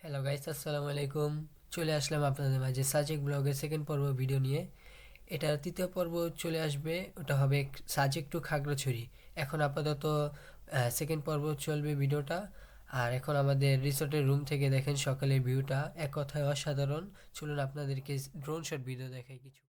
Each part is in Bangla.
হ্যালো গাইস, আসসালামু আলাইকুম। চলে আসলাম আপনাদের মাঝে সাজেক ব্লগের সেকেন্ড পর্ব ভিডিও নিয়ে। এটার তৃতীয় পর্ব চলে আসবে, ওটা হবে সাজেক টু খাগড়াছড়ি। এখন আপাতত সেকেন্ড পর্ব চলবে ভিডিওটা। আর এখন আমাদের রিসোর্টের রুম থেকে দেখেন সকালের ভিউটা এক কথায় অসাধারণ। চলুন আপনাদেরকে ড্রোন শট ভিডিও দেখাই কিছু।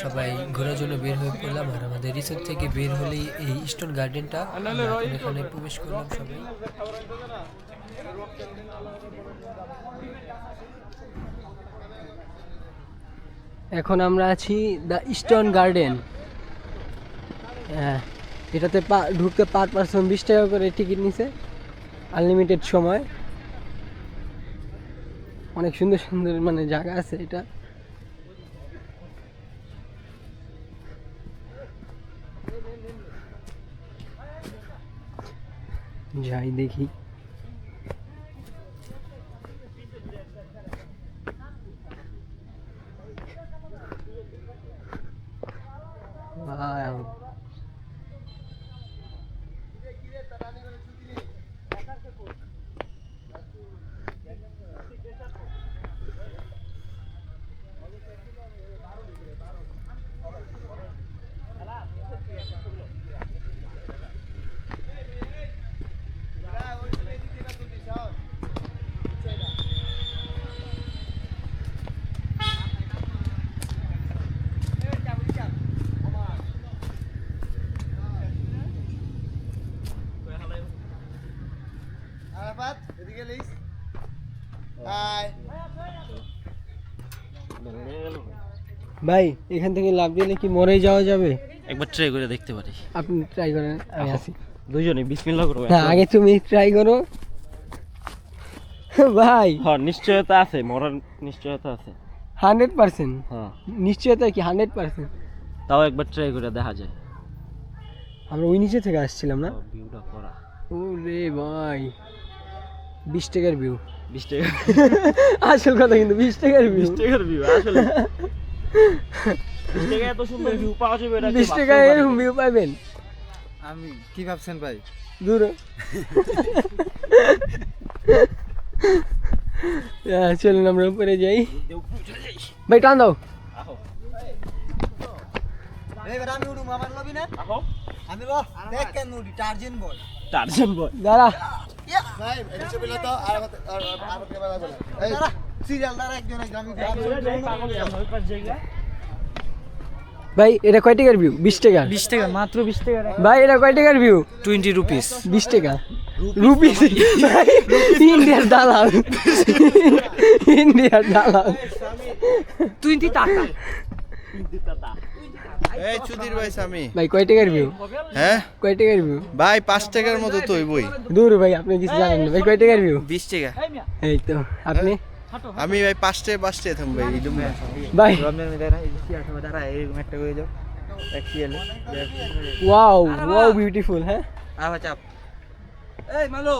সবাই ঘোরার জন্য বের হয়ে পড়লাম, আর আমাদের রিসোর্ট থেকে বের হলেই এই ইস্টার্ন গার্ডেনটা। আমরা এখন এখানে প্রবেশ করলাম সবাই। এখন আমরা আছি দ্য ইস্টার্ন গার্ডেন। হ্যাঁ, এটাতে ঢুকতে পার পারসন 20 টাকা করে টিকিট নিছে, আনলিমিটেড সময়। অনেক সুন্দর সুন্দর মানে জায়গা আছে এটা। যাই দেখি। ভাই, এখান থেকে লাফ দিলে কি মরে যাওয়া যাবে? একবার ট্রাই করে দেখতে পারি। আপনি ট্রাই করেন, আমি আসি। দুইজনে বিসমিল্লাহ করব। না, আগে তুমি ট্রাই করো ভাই। হ্যাঁ, নিশ্চয়তা আছে, মরার নিশ্চয়তা আছে 100%। হ্যাঁ, নিশ্চয়তা কি 100%? তাও একবার ট্রাই করে দেখা যায়। আমরা ওই নিচে থেকে আসছিলাম না? ভিউটা করা। ওরে ভাই, 20 টাকার ভিউ। 20 টাকা আসল কথা কিন্তু 20 টাকার ভিউ। 20 টাকার ভিউ আসলে 20 টাকা এত সুন্দর ভিউ পাওয়া যাবে, এটা 20 টাকায় এরকম ভিউ পাবেন? আমি কি ভাবছেন ভাই? দূর চলুন আমরা উপরে যাই। ভাই টান দাও। আমি উঠুম, আমার লবি না? আমি লো দেখ কেন উঠি, টার্জেন বল। টার্জান বয়। দাঁড়া ভাই এসে বলে তো আর ক্যামেরা বলে এই সিরিয়াল দ্বারা একজন আমি ভাই, এটা কয় টাকার ভিউ? 20 টাকা। 20 টাকা, মাত্র 20 টাকা। ভাই, এটা কয় টাকার ভিউ? 20 রুপিস। 20 টাকা। রুপিস? ইন্ডিয়ার দালাল, ইন্ডিয়ার দালাল। 20 টাকা। এই চুদির ভাই সামি ভাই কয় টাকার ভিউ? হ্যাঁ কয় টাকার ভিউ? ভাই 5 টাকার মতো তো হইবই। দূর ভাই, আপনি কিছু জানেন না। ভাই কয় টাকার ভিউ? 20 টাকা। এই তো আপনি। আমি ভাই 5 টাকা থাম ভাই ইদুম না ভাই ওয়াও ওয়াও বিউটিফুল। হ্যাঁ, এই মালো,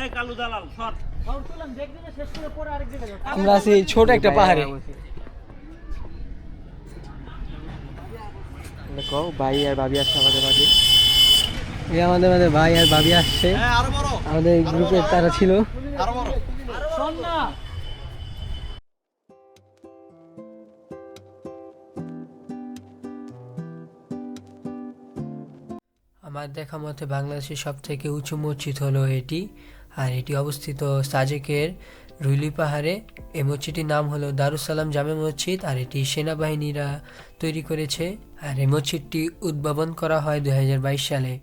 এই কালু দালাল সর। আমরা আছি ছোট একটা পাহাড়ে। দেখো ভাই আর ভাবি আসছে আমাদের মাঝে। এই আমাদের মাঝে ভাই আর ভাবি আসছে, আমাদের গ্রুপের তারা ছিল। আমার দেখা মতে বাংলাদেশের সব থেকে উঁচু মসজিদ হলো এটি, আর এটি অবস্থিত সাজেকের রুইলি পাহাড়ে। এই মসজিদটির নাম হলো দারুসালাম জামে মসজিদ, আর এটি সেনাবাহিনীরা তৈরি করেছে। আর এই মসজিদটি উদ্ভাবন করা হয় 2022 সালে।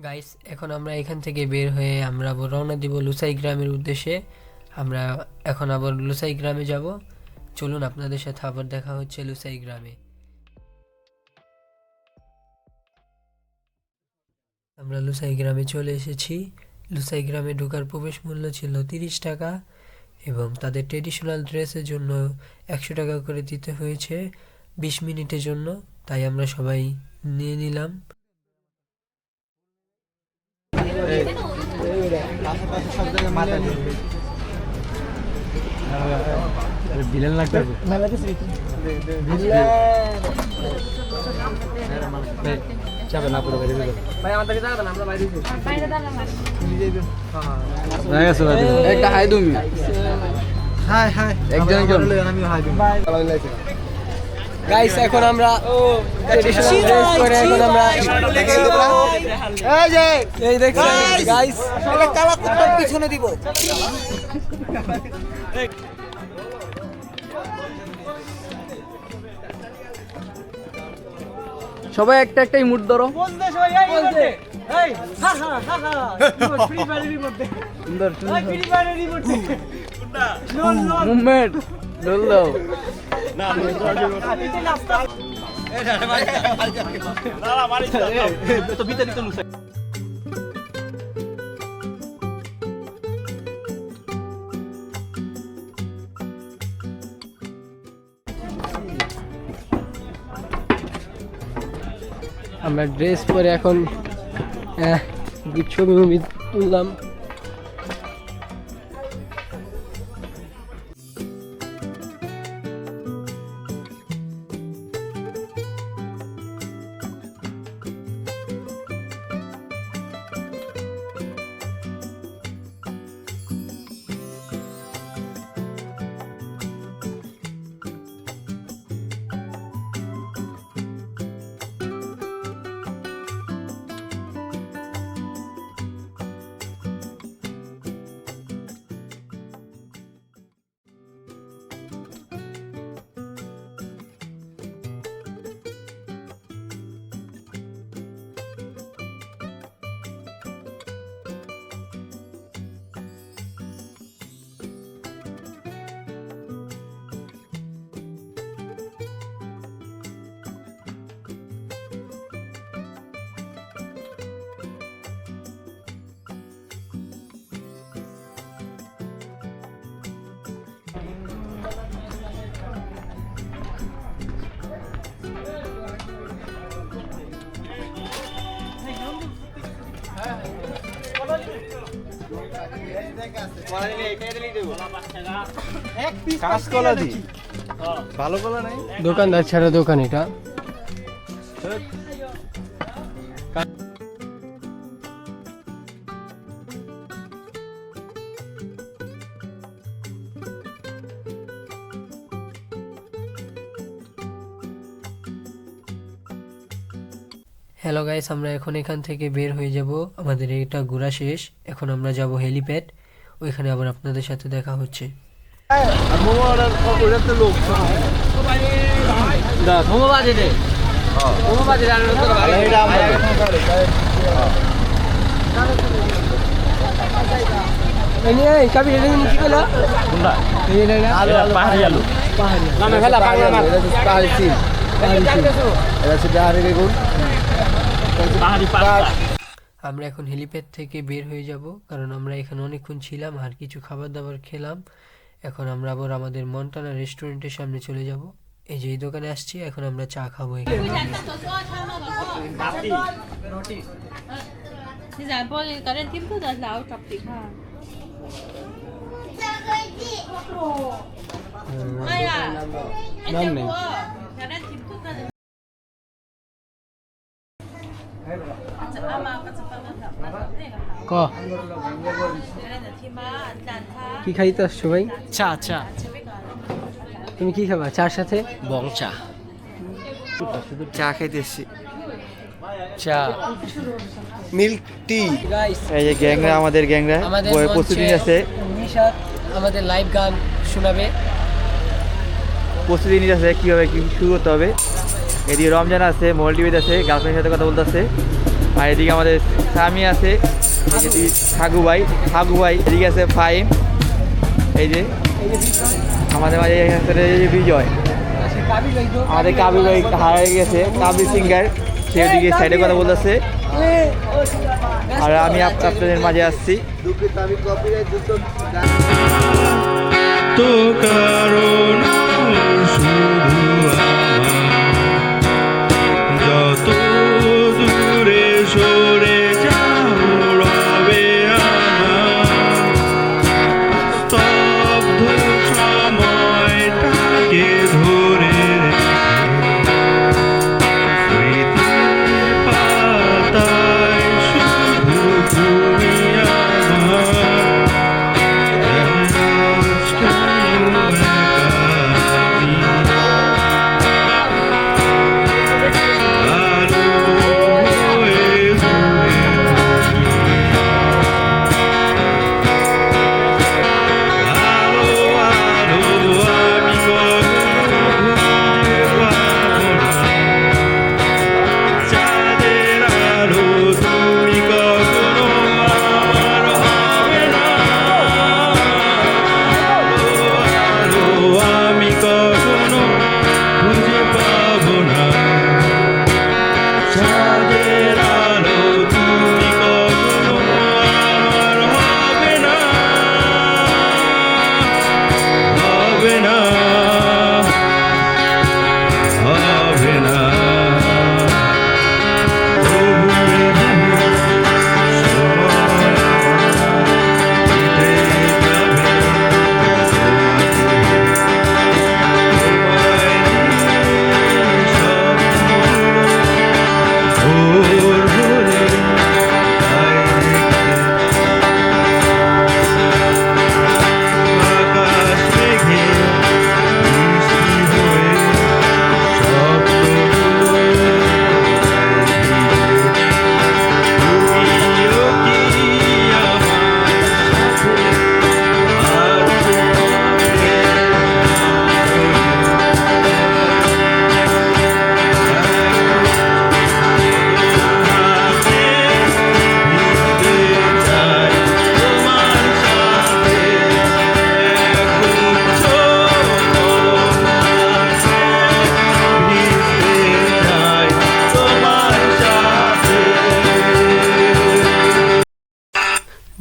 গাইস, এখন আমরা এখান থেকে বের হয়ে আমরা আবার রওনা দিব লুসাই গ্রামের উদ্দেশ্যে। আমরা এখন আবার লুসাই গ্রামে যাব। চলুন, আপনাদের সাথে আবার দেখা হচ্ছে লুসাই গ্রামে। আমরা লুসাই গ্রামে চলে এসেছি। লুসাই গ্রামে ঢোকার প্রবেশ মূল্য ছিল 30 টাকা, এবং তাদের ট্রেডিশনাল ড্রেসের জন্য 100 টাকা করে দিতে হয়েছে 20 মিনিটের জন্য। তাই আমরা সবাই নিয়ে নিলাম। বিলেন লাগবে যাবে না পুরো বাইরে যাবে ভাই আমাদের কি জায়গা না আমরা বাইরে যাই বাইরে দাঁড়ান না নিজে যাই হ্যাঁ গেছে ভাই একটা হাই তুমি হাই হাই একজন আমি হাই দিই গাইস, এখন আমরা ট্রেডিশনাল ড্রেস পরে এখন আমরা এই যে এই দেখছেন গাইস, এটা কালা কুত্তার পিছনে দিব। সবাই একটা একটা ইমোট ধরো মুভমেন্ট ডল দাও আমরা ড্রেস পরে এখন ছবি তুললাম। কাঁচকলা দি ভালো কলা নাই দোকানদার ছাড়া দোকান এটা। হ্যালো গাইস, আমরা এখন এখান থেকে বের হয়ে যাব। আমাদের এটা ঘোরা শেষ, এখন আমরা যাব হেলিপ্যাড, ওইখানে আবার আপনাদের সাথে দেখা হচ্ছে। মোমো অর্ডার করে তো লোক দা মোমো বাজে দে মোমো বাজে আর লোক ভালো এটা আমরা এই কবি এনে কি কইলো কোনটা এই না আলু পাহাড়ি আলু নামে খেলা বাংলা মাছ পাহাড়ি সিম এটা হচ্ছে বিহারি বেগুন পাহাড়ি পাতা। আমরা এখন হেলিপ্যাড থেকে বের হয়ে যাব, কারণ আমরা এখানে অনেকক্ষণ ছিলাম আর কিছু খাবার দাবার খেলাম। এখন আমরা আবার আমাদের মন্টানা রেস্টুরেন্টের সামনে চলে যাব। এই যে এই দোকানে আসছি, এখন আমরা চা খাবো এখানে।现在玻璃个人听不得老着的哈。哎呀，哎呀我，个人听不得。ক কি খাইতে আসছো ভাই? চা চা তুমি কি খাবা চার সাথে? বং চা চা খাইতে এসছি, চা মিল্ক টি। এই যে গ্যাংরা আমাদের গ্যাংরা আমাদের প্রস্তুতি আছে নিশাত আমাদের লাইভ গান শোনাবে। প্রস্তুতি নিতে আছে কীভাবে কি শুরু করতে হবে। এদিকে রমজান আছে, মোবাইল টিভিতে আছে, গার্লফ্রেন্ডের সাথে কথা বলতেছে। আর এদিকে আমাদের স্বামী আছে, এদিকে হাগু ভাই, এদিকে আছে ফাইম, এই যে আমাদের মাঝে এই যে বিজয়, আমাদের কাবিল ভাই হারিয়ে গেছে, কাবিল সিঙ্গার, সে ওদিকে সাইডে কথা বলতেছে। আর আমি আপনাদের মাঝে আসছি। দুঃখিত, আমি কপিরাইট যুক্ত তো কারণ শুধু যত দূরে সরে যাও রবে আমার স্তব্ধ সময়টাকে ধরে স্মৃতির পাতায় শুধু তুমি আমার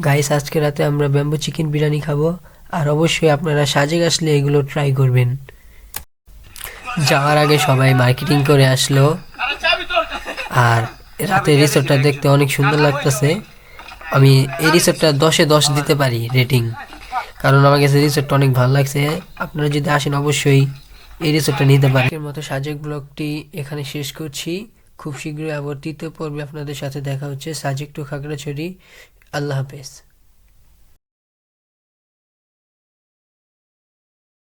গাইস, আজকে রাতে আমরা ব্যাম্বু চিকেন বিরিয়ানি খাবো, আর অবশ্যই আপনারা সাজেক আসলে এগুলো ট্রাই করবেন। যাওয়ার আগে সবাই মার্কেটিং করে আসলো, আর রাতে রিসোর্টটা দেখতে অনেক সুন্দর লাগতেছে। আমি এই রিসোর্টটা 10-এ 10 দিতে পারি রেটিং, কারণ আমার কাছে রিসোর্টটা অনেক ভালো লাগছে। আপনারা যদি আসেন অবশ্যই এই রিসোর্টটা নিতে পারেন। এর মতো সাজেক ব্লগটি এখানে শেষ করছি। খুব শীঘ্রই আবার তৃতীয় পর্বে আপনাদের সাথে দেখা হচ্ছে সাজেক টু খাগড়াছড়ি। আল্লাহ হাফেজ।